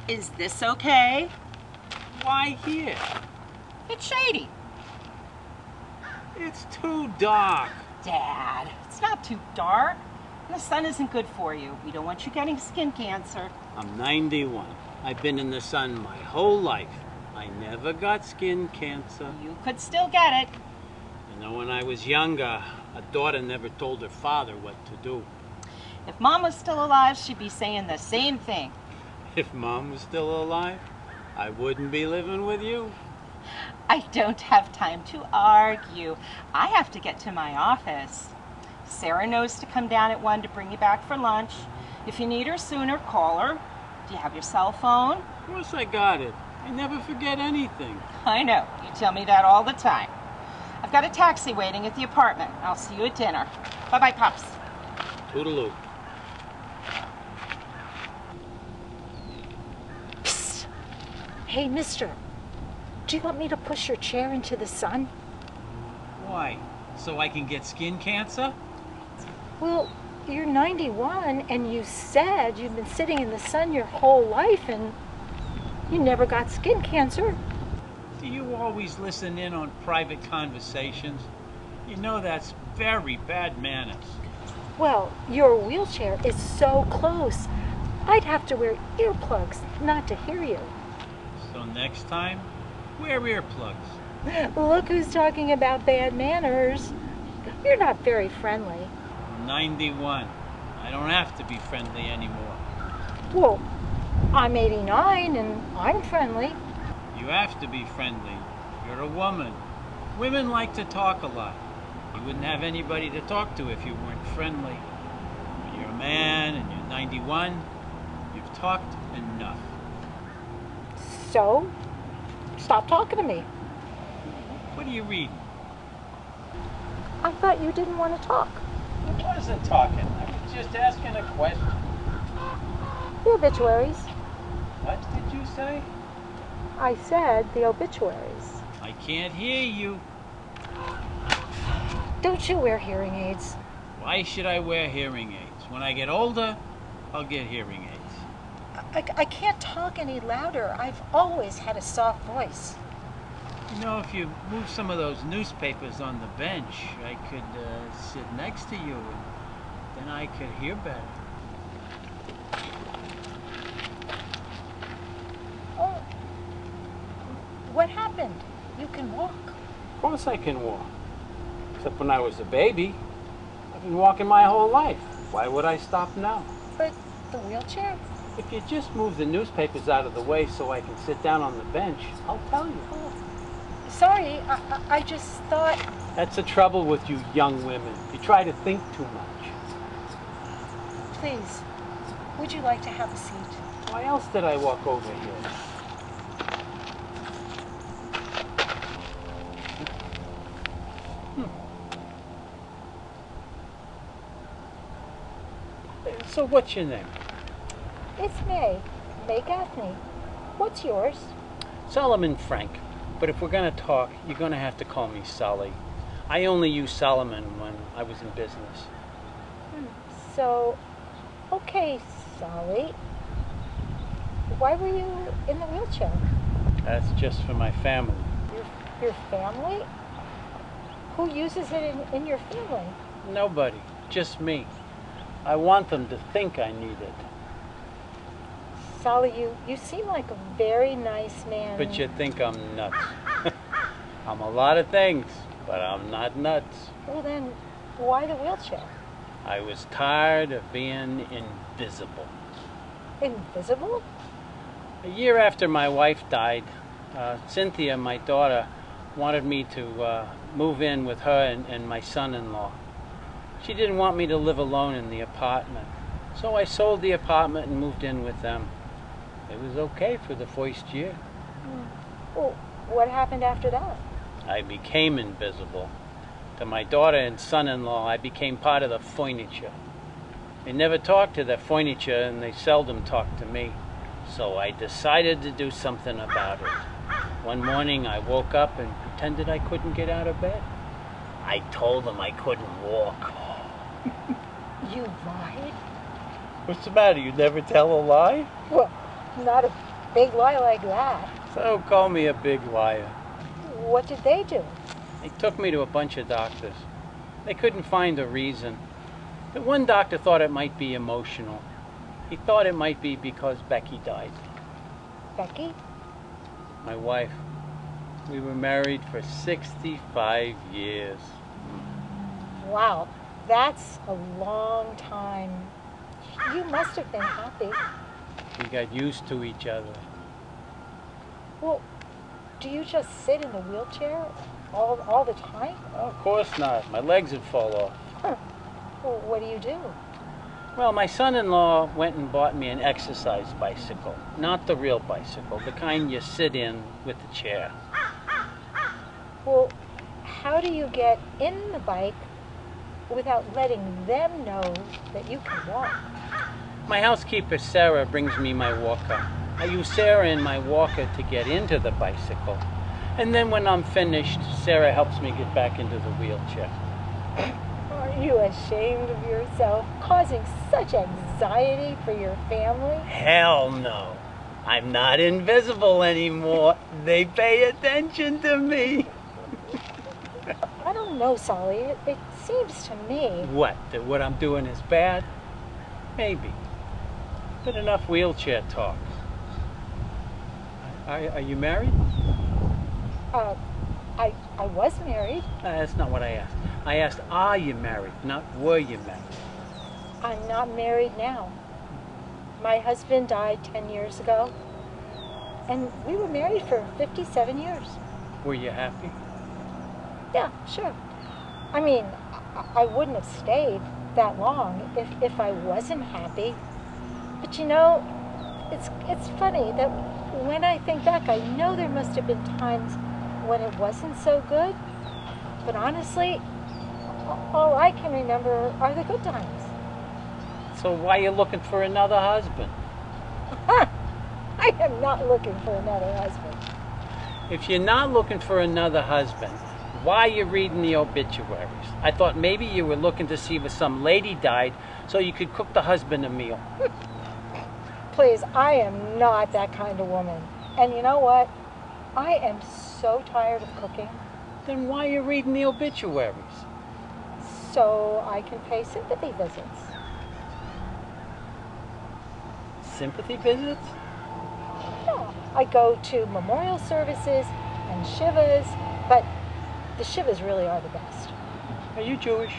Is this okay? Why here? It's shady. It's too dark. Dad, it's not too dark. The sun isn't good for you. We don't want you getting skin cancer. I'm 91. I've been in the sun my whole life. I never got skin cancer. You could still get it. You know, when I was younger, a daughter never told her father what to do. If Mom was still alive, she'd be saying the same thing. If Mom was still alive, I wouldn't be living with you. I don't have time to argue. I have to get to my office. Sarah knows to come down at 1 to bring you back for lunch. If you need her sooner, call her. Do you have your cell phone? Of course I got it. I never forget anything. I know. You tell me that all the time. I've got a taxi waiting at the apartment. I'll see you at dinner. Bye-bye, Pops. Toodaloo. Psst. Hey, mister. Do you want me to push your chair into the sun? Why? So I can get skin cancer? Well, you're 91 and you said you've been sitting in the sun your whole life and you never got skin cancer. Do you always listen in on private conversations? You know that's very bad manners. Well, your wheelchair is so close. I'd have to wear earplugs not to hear you. So next time, wear earplugs. Look who's talking about bad manners. You're not very friendly. I'm 91. I don't have to be friendly anymore. Well, I'm 89 and I'm friendly. You have to be friendly. You're a woman. Women like to talk a lot. You wouldn't have anybody to talk to if you weren't friendly. When you're a man and you're 91, you've talked enough. So, stop talking to me. What are you reading? I thought you didn't want to talk. I wasn't talking. I was just asking a question. The obituaries. What did you say? I said the obituaries. I can't hear you. Don't you wear hearing aids? Why should I wear hearing aids? When I get older, I'll get hearing aids. I can't talk any louder. I've always had a soft voice. You know, if you move some of those newspapers on the bench, I could sit next to you and then I could hear better. Oh, what happened? You can walk. Of course I can walk. Except when I was a baby. I've been walking my whole life. Why would I stop now? But the wheelchair? If you just move the newspapers out of the way so I can sit down on the bench, I'll tell you. Oh, sorry, I just thought... That's the trouble with you young women. You try to think too much. Please, would you like to have a seat? Why else did I walk over here? So what's your name? It's May. May Gaffney. What's yours? Solomon Frank. But if we're going to talk, you're going to have to call me Solly. I only used Solomon when I was in business. So, okay, Solly. Why were you in the wheelchair? That's just for my family. Your family? Who uses it in your family? Nobody. Just me. I want them to think I need it. Solly, you seem like a very nice man. But you think I'm nuts. I'm a lot of things, but I'm not nuts. Well then, why the wheelchair? I was tired of being invisible. Invisible? A year after my wife died, Cynthia, my daughter, wanted me to move in with her and my son-in-law. She didn't want me to live alone in the apartment. So I sold the apartment and moved in with them. It was okay for the first year. Well, what happened after that? I became invisible. To my daughter and son-in-law, I became part of the furniture. They never talked to the furniture and they seldom talked to me. So I decided to do something about it. One morning I woke up and pretended I couldn't get out of bed. I told them I couldn't walk. You lied? What's the matter? You never tell a lie? Well, not big lie like that. So call me a big liar. What did they do? They took me to a bunch of doctors. They couldn't find a reason. The one doctor thought it might be emotional. He thought it might be because Becky died. Becky? My wife. We were married for 65 years. Wow, that's a long time. You must have been happy. We got used to each other. Well, do you just sit in the wheelchair all the time? Of course not. My legs would fall off. Huh. Well, what do you do? Well, my son-in-law went and bought me an exercise bicycle. Not the real bicycle, the kind you sit in with the chair. Well, how do you get in the bike without letting them know that you can walk? My housekeeper, Sarah, brings me my walker. I use Sarah in my walker to get into the bicycle. And then when I'm finished, Sarah helps me get back into the wheelchair. Are you ashamed of yourself, causing such anxiety for your family? Hell no. I'm not invisible anymore. They pay attention to me. I don't know, Solly. It seems to me... What? That what I'm doing is bad? Maybe. But enough wheelchair talk. Are you married? I was married. That's not what I asked. I asked, are you married, not were you married? I'm not married now. My husband died 10 years ago, and we were married for 57 years. Were you happy? Yeah, sure. I mean, I wouldn't have stayed that long if I wasn't happy. But you know, it's funny that when I think back, I know there must have been times when it wasn't so good. But honestly, all I can remember are the good times. So why are you looking for another husband? I am not looking for another husband. If you're not looking for another husband, why are you reading the obituaries? I thought maybe you were looking to see if some lady died so you could cook the husband a meal. Please, I am not that kind of woman. And you know what? I am so tired of cooking. Then why are you reading the obituaries? So I can pay sympathy visits. Sympathy visits? Yeah, I go to memorial services and shivas, but the shivas really are the best. Are you Jewish?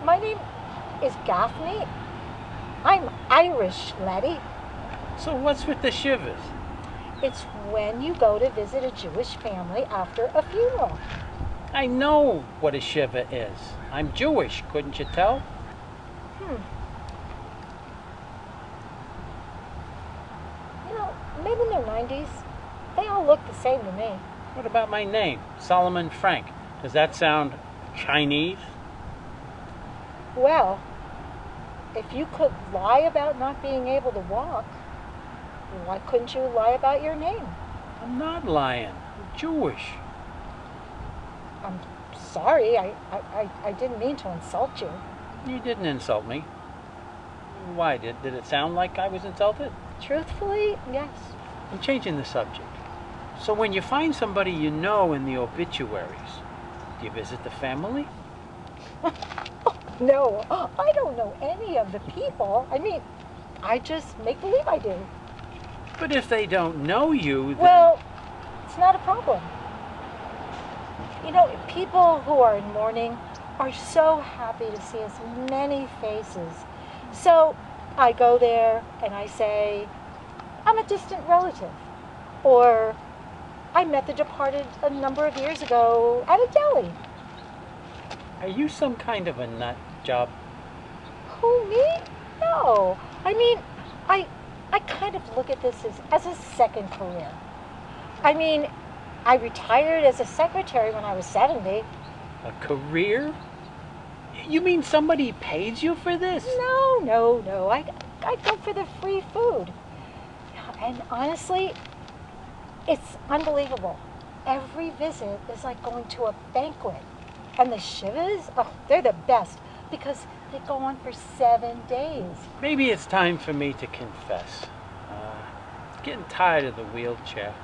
My name is Gaffney. I'm Irish, laddie. So what's with the shivers? It's when you go to visit a Jewish family after a funeral. I know what a shiva is. I'm Jewish, couldn't you tell? You know, maybe in their 90s, they all look the same to me. What about my name, Solomon Frank? Does that sound Chinese? Well, if you could lie about not being able to walk, why couldn't you lie about your name? I'm not lying. I'm Jewish. I'm sorry, I didn't mean to insult you. You didn't insult me. Why? Did it sound like I was insulted? Truthfully, yes. I'm changing the subject. So when you find somebody you know in the obituaries, do you visit the family? No, I don't know any of the people. I mean, I just make believe I do. But if they don't know you, then... Well, it's not a problem. You know, people who are in mourning are so happy to see as many faces. So I go there and I say, I'm a distant relative. Or I met the departed a number of years ago at a deli. Are you some kind of a nut job? Who, me? No. I mean, I kind of look at this as a second career. I mean, I retired as a secretary when I was 70. A career? You mean somebody pays you for this? No. I go for the free food. And honestly, it's unbelievable. Every visit is like going to a banquet. And the shivas, oh, they're the best because they go on for 7 days. Maybe it's time for me to confess. getting tired of the wheelchair.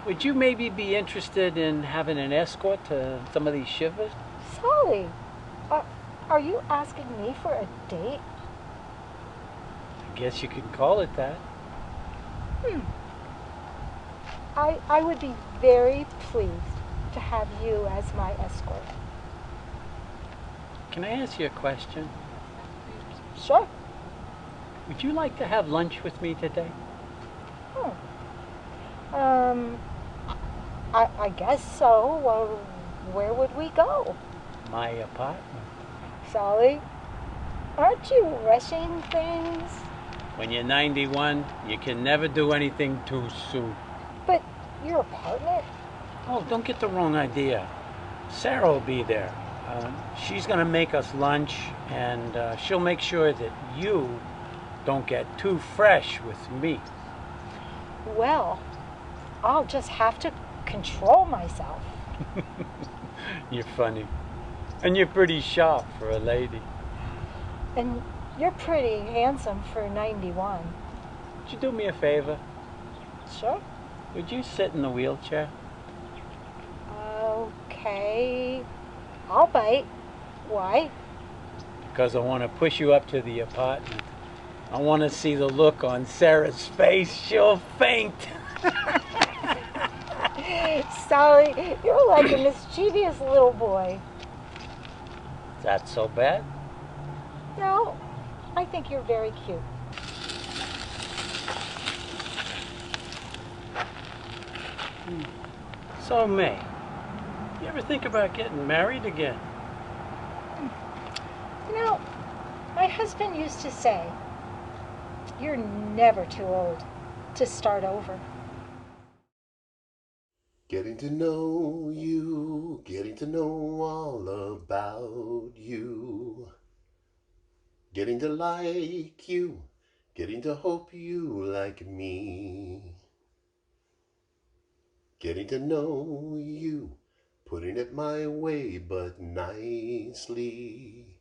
Would you maybe be interested in having an escort to some of these shivers? Sally, are you asking me for a date? I guess you could call it that. I would be very pleased to have you as my escort. Can I ask you a question? Sure. Would you like to have lunch with me today? I guess so. Well, where would we go? My apartment. Sally, aren't you rushing things? When you're 91, you can never do anything too soon. But your apartment? Oh, don't get the wrong idea. Sarah will be there. She's going to make us lunch, and she'll make sure that you don't get too fresh with me. Well, I'll just have to control myself. You're funny. And you're pretty sharp for a lady. And you're pretty handsome for 91. Would you do me a favor? Sure. Would you sit in the wheelchair? Okay. I'll bite. Why? Because I want to push you up to the apartment. I want to see the look on Sarah's face. She'll faint. Sally, you're like a mischievous little boy. Is that so bad? No, I think you're very cute. So, May, you ever think about getting married again? You know, my husband used to say, you're never too old to start over. Getting to know you, getting to know all about you. Getting to like you, getting to hope you like me. Getting to know you, putting it my way but nicely.